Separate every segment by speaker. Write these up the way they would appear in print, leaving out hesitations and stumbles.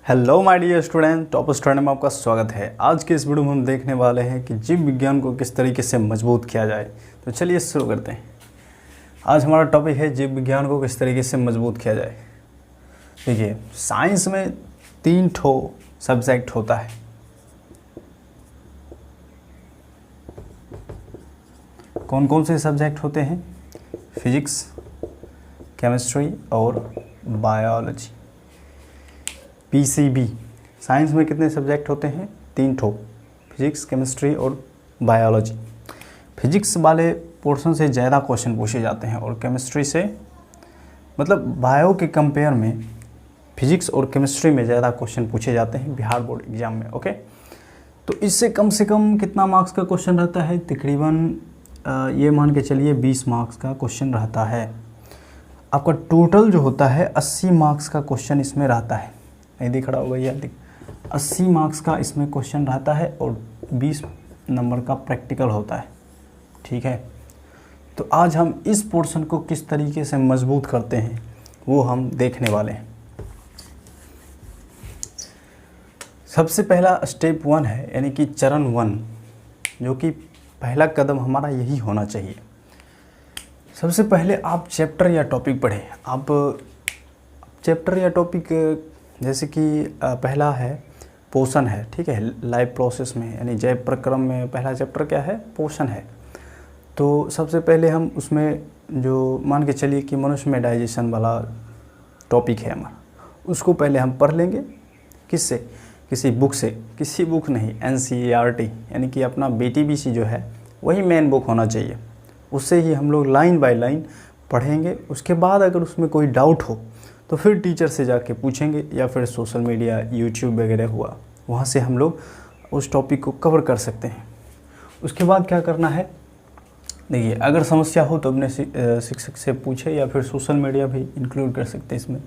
Speaker 1: Hello my dear student, top student में आपका स्वागत है। आज के इस वीडियो में हम देखने वाले हैं कि जीव विज्ञान को किस तरीके से मजबूत किया जाए। तो चलिए शुरू करते हैं। आज हमारा टॉपिक है जीव विज्ञान को किस तरीके से मजबूत किया जाए। देखिए, साइंस में 3 ठो सब्जेक्ट होता है। कौन कौन से सब्जेक्ट होते हैं? फिजिक्स, केमिस्ट्री और बायोलॉजी। पीसीबी। साइंस में कितने सब्जेक्ट होते हैं? 3 ठो, फिजिक्स, केमिस्ट्री और बायोलॉजी। फिजिक्स वाले पोर्शन से ज़्यादा क्वेश्चन पूछे जाते हैं और केमिस्ट्री से, मतलब बायो के कंपेयर में फिजिक्स और केमिस्ट्री में ज़्यादा क्वेश्चन पूछे जाते हैं बिहार बोर्ड एग्जाम में। ओके, तो इससे कम से कम कितना मार्क्स का क्वेश्चन रहता है? तकरीबन ये मान के चलिए 20 मार्क्स का क्वेश्चन रहता है। आपका टोटल जो होता है 80 मार्क्स का क्वेश्चन इसमें रहता है। नहीं दिख रहा होगा ये, देख 80 मार्क्स का इसमें क्वेश्चन रहता है और 20 नंबर का प्रैक्टिकल होता है। ठीक है, तो आज हम इस पोर्शन को किस तरीके से मजबूत करते हैं वो हम देखने वाले हैं। सबसे पहला स्टेप 1 है, यानी कि चरण 1, जो कि पहला कदम हमारा यही होना चाहिए। सबसे पहले आप चैप्टर या टॉपिक पढ़ें। आप चैप्टर या टॉपिक जैसे कि पहला है पोषण है, ठीक है, लाइफ प्रोसेस में, यानी जैव प्रक्रम में पहला चैप्टर क्या है? पोषण है। तो सबसे पहले हम उसमें जो मान के चलिए कि मनुष्य में डाइजेशन वाला टॉपिक है हमारा, उसको पहले हम पढ़ लेंगे। किससे? किसी बुक से। किसी बुक नहीं, NCERT यानी कि अपना BTBC जो है वही मेन बुक होना चाहिए। उससे ही हम लोग लाइन बाय लाइन पढ़ेंगे। उसके बाद अगर उसमें कोई डाउट हो तो फिर टीचर से जाके पूछेंगे, या फिर सोशल मीडिया, YouTube वगैरह हुआ, वहाँ से हम लोग उस टॉपिक को कवर कर सकते हैं। उसके बाद क्या करना है? देखिए, अगर समस्या हो तो अपने शिक्षक से पूछे, या फिर सोशल मीडिया भी इंक्लूड कर सकते हैं इसमें।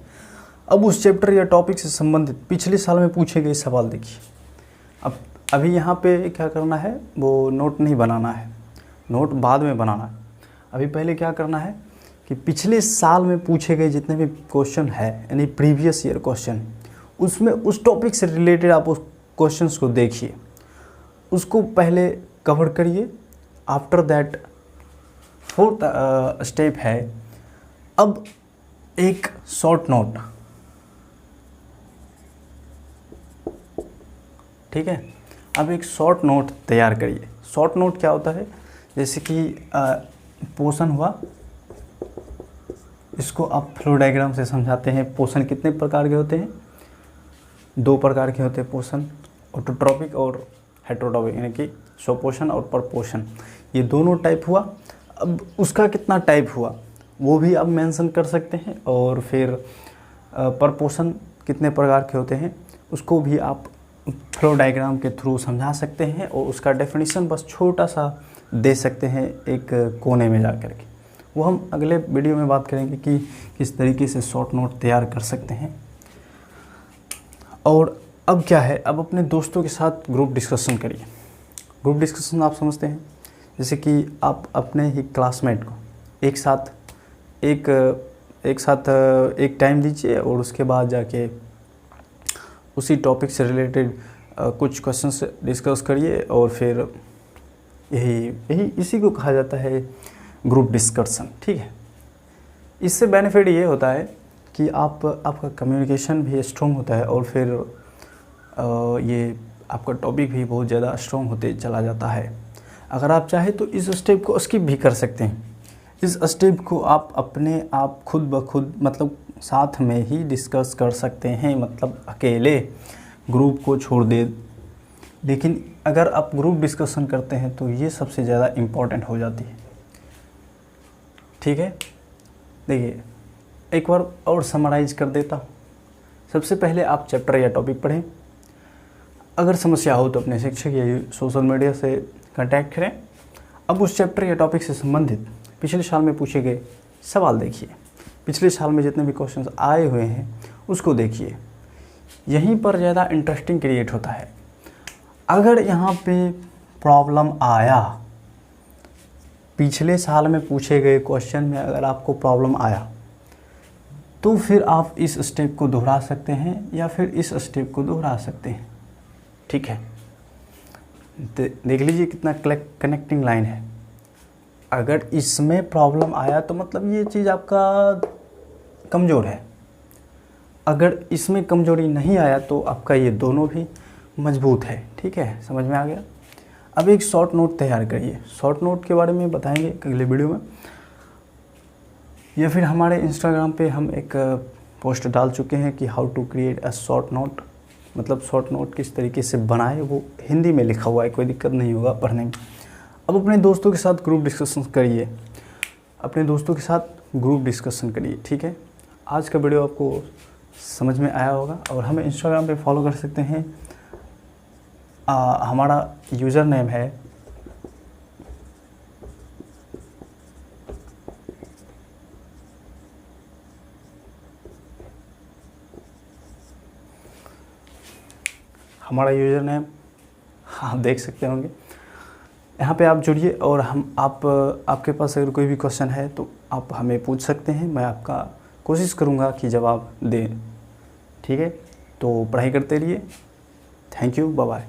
Speaker 1: अब उस चैप्टर या टॉपिक से संबंधित पिछले साल में पूछे गए सवाल देखिए। अब अभी यहाँ पे क्या करना है, वो नोट नहीं बनाना है, नोट बाद में बनाना है। अभी पहले क्या करना है कि पिछले साल में पूछे गए जितने भी क्वेश्चन है, यानी प्रीवियस ईयर क्वेश्चन, उसमें उस टॉपिक से रिलेटेड आप उस क्वेश्चंस को देखिए, उसको पहले कवर करिए। आफ्टर दैट 4th स्टेप है, अब एक शॉर्ट नोट, ठीक है, अब एक शॉर्ट नोट तैयार करिए। शॉर्ट नोट क्या होता है? जैसे कि पोषण हुआ, इसको आप फ्लो डायग्राम से समझाते हैं। पोषण कितने प्रकार के होते हैं? 2 प्रकार के होते हैं पोषण, ऑटोट्रॉपिक और हेटेरोट्रॉपिक, यानी कि स्वपोषण और परपोषण। ये दोनों टाइप हुआ। अब उसका कितना टाइप हुआ वो भी आप मेंशन कर सकते हैं, और फिर परपोषण कितने प्रकार के होते हैं उसको भी आप फ्लो डायग्राम के थ्रू समझा सकते हैं, और उसका डेफिनेशन बस छोटा सा दे सकते हैं एक कोने में जा कर के। वो हम अगले वीडियो में बात करेंगे कि किस तरीके से शॉर्ट नोट तैयार कर सकते हैं। और अब क्या है, अब अपने दोस्तों के साथ ग्रुप डिस्कशन करिए। ग्रुप डिस्कशन आप समझते हैं, जैसे कि आप अपने ही क्लासमेट को एक साथ एक टाइम दीजिए, और उसके बाद जाके उसी टॉपिक से रिलेटेड कुछ क्वेश्चंस डिस्कस करिए, और फिर यही इसी को कहा जाता है ग्रुप डिस्कशन। ठीक है, इससे बेनिफिट ये होता है कि आपका कम्युनिकेशन भी स्ट्रॉन्ग होता है, और फिर ये आपका टॉपिक भी बहुत ज़्यादा स्ट्रॉन्ग होते चला जाता है। अगर आप चाहें तो इस स्टेप को स्किप भी कर सकते हैं। इस स्टेप को आप अपने आप खुद ब खुद, मतलब साथ में ही डिस्कस कर सकते हैं, मतलब अकेले ग्रुप को छोड़ दे। लेकिन अगर आप ग्रुप डिस्कशन करते हैं तो ये सबसे ज़्यादा इम्पॉर्टेंट हो जाती है। ठीक है, देखिए एक बार और समराइज कर देता हूँ। सबसे पहले आप चैप्टर या टॉपिक पढ़ें। अगर समस्या हो तो अपने शिक्षक या सोशल मीडिया से कांटेक्ट करें। अब उस चैप्टर या टॉपिक से संबंधित पिछले साल में पूछे गए सवाल देखिए। पिछले साल में जितने भी क्वेश्चंस आए हुए हैं उसको देखिए। यहीं पर ज़्यादा इंटरेस्टिंग क्रिएट होता है। अगर यहाँ पे प्रॉब्लम आया, पिछले साल में पूछे गए क्वेश्चन में अगर आपको प्रॉब्लम आया, तो फिर आप इस स्टेप को दोहरा सकते हैं या फिर इस स्टेप को दोहरा सकते हैं। ठीक है, देख लीजिए कितना कनेक्टिंग लाइन है। अगर इसमें प्रॉब्लम आया तो मतलब ये चीज़ आपका कमज़ोर है, अगर इसमें कमज़ोरी नहीं आया तो आपका ये दोनों भी मजबूत है। ठीक है, समझ में आ गया। अब एक शॉर्ट नोट तैयार करिए, शॉर्ट नोट के बारे में बताएंगे अगले वीडियो में, या फिर हमारे इंस्टाग्राम पे हम एक पोस्ट डाल चुके हैं कि how to create a short note, मतलब शॉर्ट नोट किस तरीके से बनाए, वो हिंदी में लिखा हुआ है, कोई दिक्कत नहीं होगा पढ़ने में। अब अपने दोस्तों के साथ ग्रुप डिस्कशन करिए, अपने दोस्तों के साथ ग्रुप डिस्कशन करिए। ठीक है, आज का वीडियो आपको समझ में आया होगा और हमें इंस्टाग्राम पे फॉलो कर सकते हैं। हमारा यूज़र नेम है आप देख सकते होंगे, यहाँ पे आप जुड़िए और आपके पास अगर कोई भी क्वेश्चन है तो आप हमें पूछ सकते हैं, मैं आपका कोशिश करूँगा कि जवाब दें। ठीक है, तो पढ़ाई करते रहिए। Thank you, bye bye.